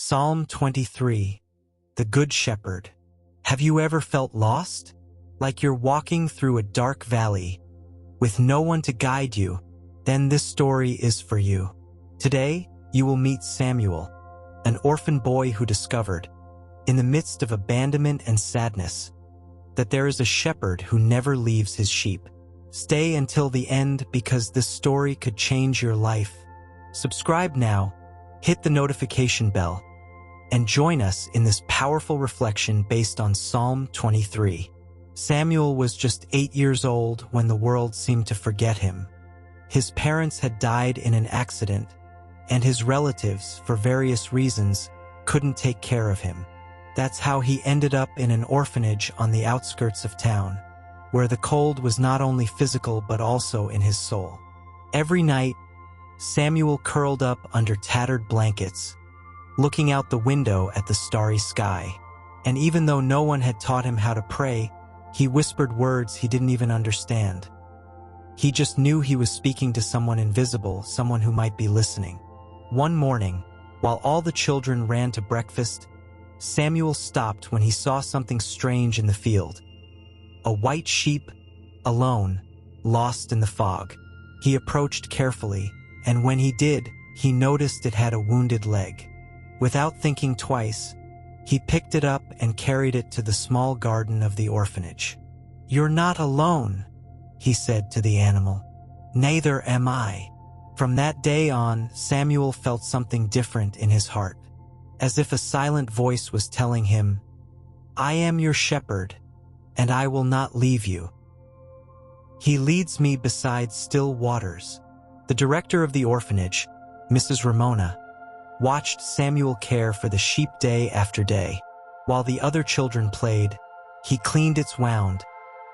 Psalm 23, the Good Shepherd. Have you ever felt lost? Like you're walking through a dark valley with no one to guide you? Then this story is for you. Today, you will meet Samuel, an orphan boy who discovered, in the midst of abandonment and sadness, that there is a shepherd who never leaves his sheep. Stay until the end because this story could change your life. Subscribe now, hit the notification bell, and join us in this powerful reflection based on Psalm 23. Samuel was just 8 years old when the world seemed to forget him. His parents had died in an accident, and his relatives, for various reasons, couldn't take care of him. That's how he ended up in an orphanage on the outskirts of town, where the cold was not only physical but also in his soul. Every night, Samuel curled up under tattered blankets, looking out the window at the starry sky. And even though no one had taught him how to pray, he whispered words he didn't even understand. He just knew he was speaking to someone invisible, someone who might be listening. One morning, while all the children ran to breakfast, Samuel stopped when he saw something strange in the field. A white sheep, alone, lost in the fog. He approached carefully, and when he did, he noticed it had a wounded leg. Without thinking twice, he picked it up and carried it to the small garden of the orphanage. "You're not alone," he said to the animal. "Neither am I." From that day on, Samuel felt something different in his heart, as if a silent voice was telling him, "I am your shepherd, and I will not leave you. He leads me beside still waters." The director of the orphanage, Mrs. Ramona, watched Samuel care for the sheep day after day. While the other children played, he cleaned its wound,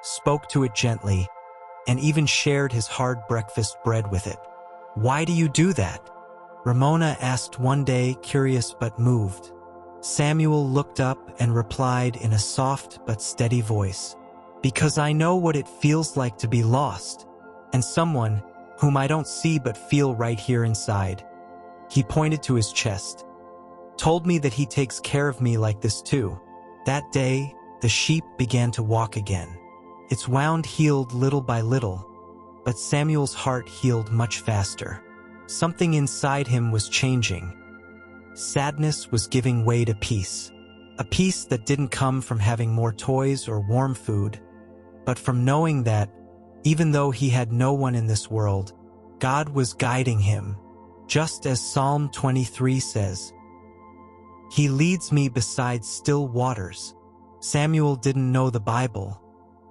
spoke to it gently, and even shared his hard breakfast bread with it. "Why do you do that?" Ramona asked one day, curious but moved. Samuel looked up and replied in a soft but steady voice, "Because I know what it feels like to be lost, and someone whom I don't see but feel right here inside." He pointed to his chest, told me that he takes care of me like this too. That day, the sheep began to walk again. Its wound healed little by little, but Samuel's heart healed much faster. Something inside him was changing. Sadness was giving way to peace. A peace that didn't come from having more toys or warm food, but from knowing that, even though he had no one in this world, God was guiding him. Just as Psalm 23 says, "He leads me beside still waters." Samuel didn't know the Bible,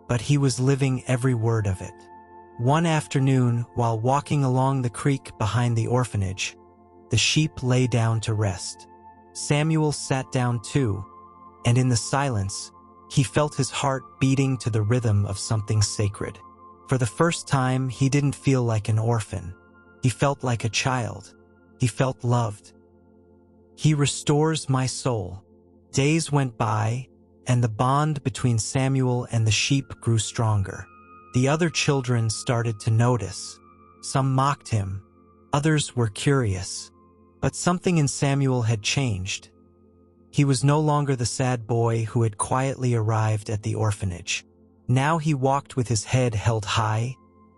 but he was living every word of it. One afternoon, while walking along the creek behind the orphanage, the sheep lay down to rest. Samuel sat down too, and in the silence, he felt his heart beating to the rhythm of something sacred. For the first time, he didn't feel like an orphan. He felt like a child. He felt loved. "He restores my soul." Days went by, and the bond between Samuel and the sheep grew stronger. The other children started to notice. Some mocked him. Others were curious. But something in Samuel had changed. He was no longer the sad boy who had quietly arrived at the orphanage. Now he walked with his head held high,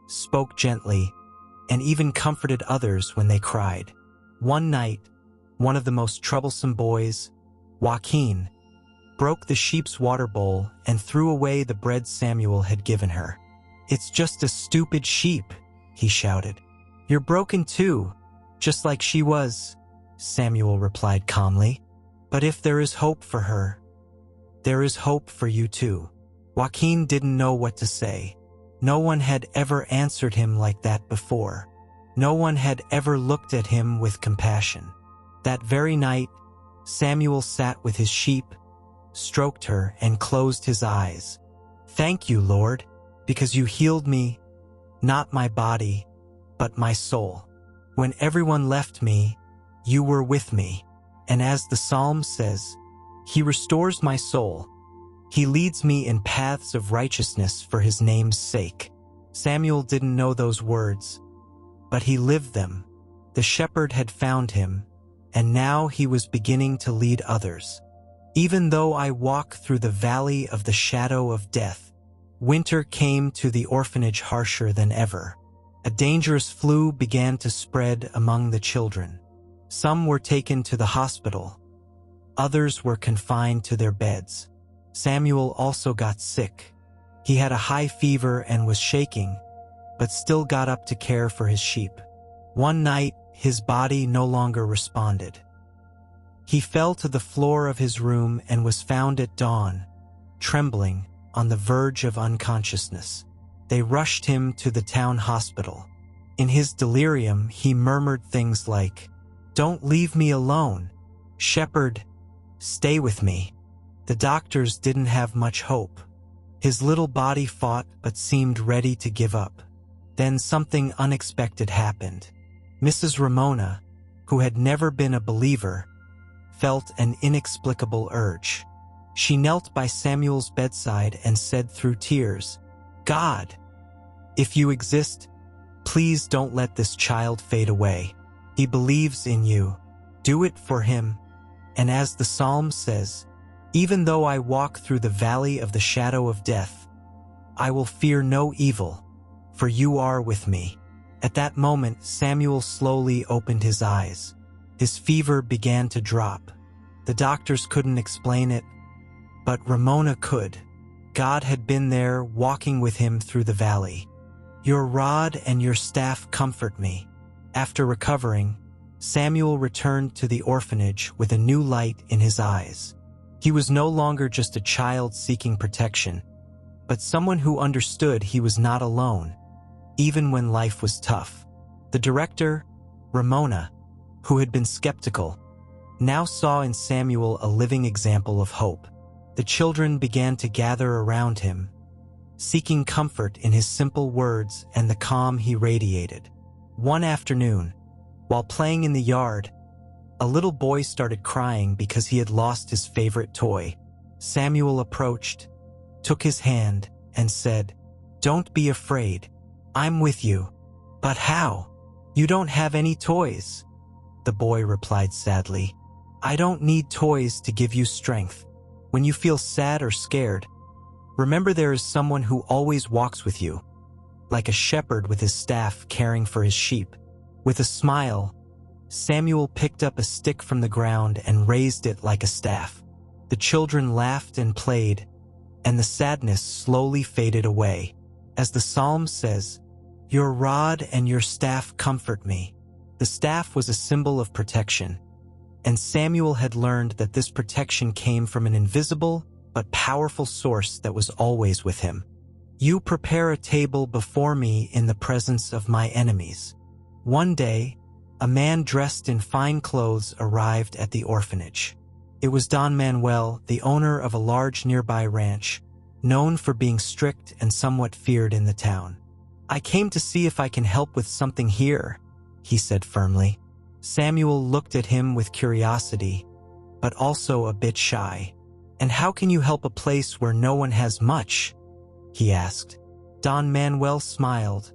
spoke gently, and even comforted others when they cried. One night, one of the most troublesome boys, Joaquin, broke the sheep's water bowl and threw away the bread Samuel had given her. "It's just a stupid sheep," he shouted. "You're broken too, just like she was," Samuel replied calmly. "But if there is hope for her, there is hope for you too." Joaquin didn't know what to say. No one had ever answered him like that before. No one had ever looked at him with compassion. That very night, Samuel sat with his sheep, stroked her, and closed his eyes. "Thank you, Lord, because you healed me, not my body, but my soul. When everyone left me, you were with me. And as the psalm says, He restores my soul. He leads me in paths of righteousness for his name's sake." Samuel didn't know those words, but he lived them. The shepherd had found him, and now he was beginning to lead others. Even though I walk through the valley of the shadow of death, winter came to the orphanage harsher than ever. A dangerous flu began to spread among the children. Some were taken to the hospital. Others were confined to their beds. Samuel also got sick. He had a high fever and was shaking, but still got up to care for his sheep. One night, his body no longer responded. He fell to the floor of his room and was found at dawn, trembling, on the verge of unconsciousness. They rushed him to the town hospital. In his delirium, he murmured things like, "Don't leave me alone. Shepherd, stay with me." The doctors didn't have much hope. His little body fought but seemed ready to give up. Then something unexpected happened. Mrs. Ramona, who had never been a believer, felt an inexplicable urge. She knelt by Samuel's bedside and said through tears, "God, if you exist, please don't let this child fade away. He believes in you. Do it for him." And as the psalm says, "Even though I walk through the valley of the shadow of death, I will fear no evil, for you are with me." At that moment, Samuel slowly opened his eyes. His fever began to drop. The doctors couldn't explain it, but Ramona could. God had been there, walking with him through the valley. "Your rod and your staff comfort me." After recovering, Samuel returned to the orphanage with a new light in his eyes. He was no longer just a child seeking protection, but someone who understood he was not alone, even when life was tough. The director, Ramona, who had been skeptical, now saw in Samuel a living example of hope. The children began to gather around him, seeking comfort in his simple words and the calm he radiated. One afternoon, while playing in the yard, a little boy started crying because he had lost his favorite toy. Samuel approached, took his hand, and said, "Don't be afraid. I'm with you." "But how? You don't have any toys." The boy replied sadly, "I don't need toys to give you strength. When you feel sad or scared, remember there is someone who always walks with you, like a shepherd with his staff caring for his sheep." With a smile, Samuel picked up a stick from the ground and raised it like a staff. The children laughed and played, and the sadness slowly faded away. As the psalm says, "Your rod and your staff comfort me." The staff was a symbol of protection, and Samuel had learned that this protection came from an invisible but powerful source that was always with him. "You prepare a table before me in the presence of my enemies." One day, a man dressed in fine clothes arrived at the orphanage. It was Don Manuel, the owner of a large nearby ranch, known for being strict and somewhat feared in the town. "I came to see if I can help with something here," he said firmly. Samuel looked at him with curiosity, but also a bit shy. "And how can you help a place where no one has much?" he asked. Don Manuel smiled,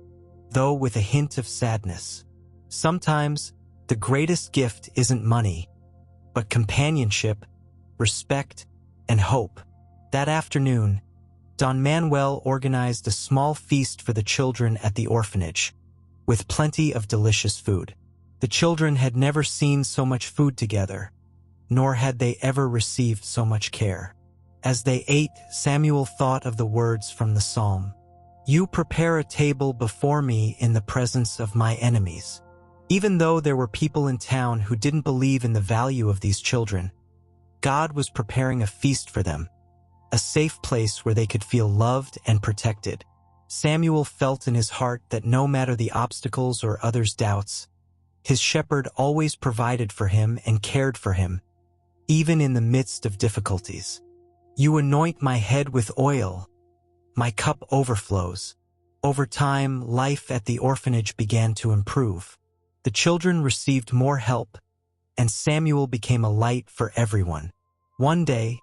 though with a hint of sadness. "Sometimes, the greatest gift isn't money, but companionship, respect, and hope." That afternoon, Don Manuel organized a small feast for the children at the orphanage, with plenty of delicious food. The children had never seen so much food together, nor had they ever received so much care. As they ate, Samuel thought of the words from the psalm, "You prepare a table before me in the presence of my enemies." Even though there were people in town who didn't believe in the value of these children, God was preparing a feast for them, a safe place where they could feel loved and protected. Samuel felt in his heart that no matter the obstacles or others' doubts, his shepherd always provided for him and cared for him, even in the midst of difficulties. "You anoint my head with oil. My cup overflows." Over time, life at the orphanage began to improve. The children received more help, and Samuel became a light for everyone. One day,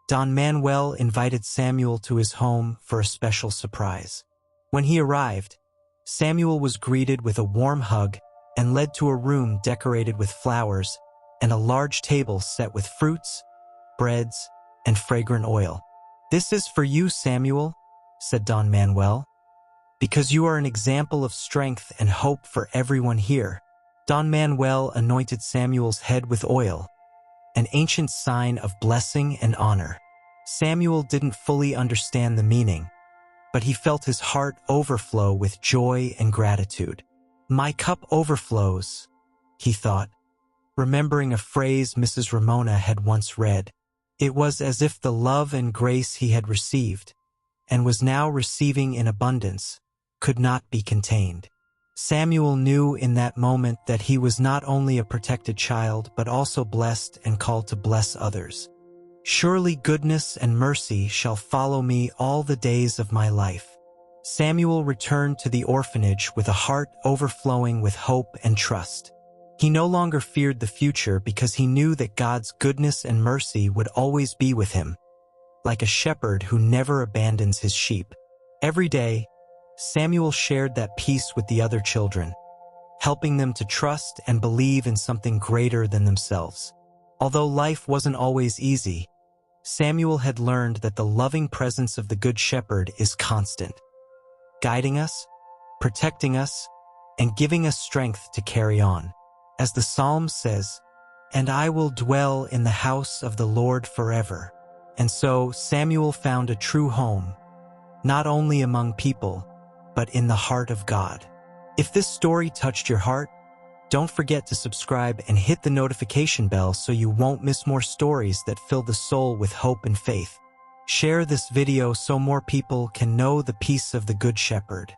Don Manuel invited Samuel to his home for a special surprise. When he arrived, Samuel was greeted with a warm hug and led to a room decorated with flowers and a large table set with fruits, breads, and fragrant oil. "This is for you, Samuel," said Don Manuel, "because you are an example of strength and hope for everyone here." Don Manuel anointed Samuel's head with oil, an ancient sign of blessing and honor. Samuel didn't fully understand the meaning, but he felt his heart overflow with joy and gratitude. "My cup overflows," he thought, remembering a phrase Mrs. Ramona had once read. It was as if the love and grace he had received, and was now receiving in abundance, could not be contained. Samuel knew in that moment that he was not only a protected child, but also blessed and called to bless others. "Surely goodness and mercy shall follow me all the days of my life." Samuel returned to the orphanage with a heart overflowing with hope and trust. He no longer feared the future because he knew that God's goodness and mercy would always be with him, like a shepherd who never abandons his sheep. Every day, Samuel shared that peace with the other children, helping them to trust and believe in something greater than themselves. Although life wasn't always easy, Samuel had learned that the loving presence of the Good Shepherd is constant, guiding us, protecting us, and giving us strength to carry on. As the Psalm says, "And I will dwell in the house of the Lord forever." And so Samuel found a true home, not only among people, but in the heart of God. If this story touched your heart, don't forget to subscribe and hit the notification bell so you won't miss more stories that fill the soul with hope and faith. Share this video so more people can know the peace of the Good Shepherd.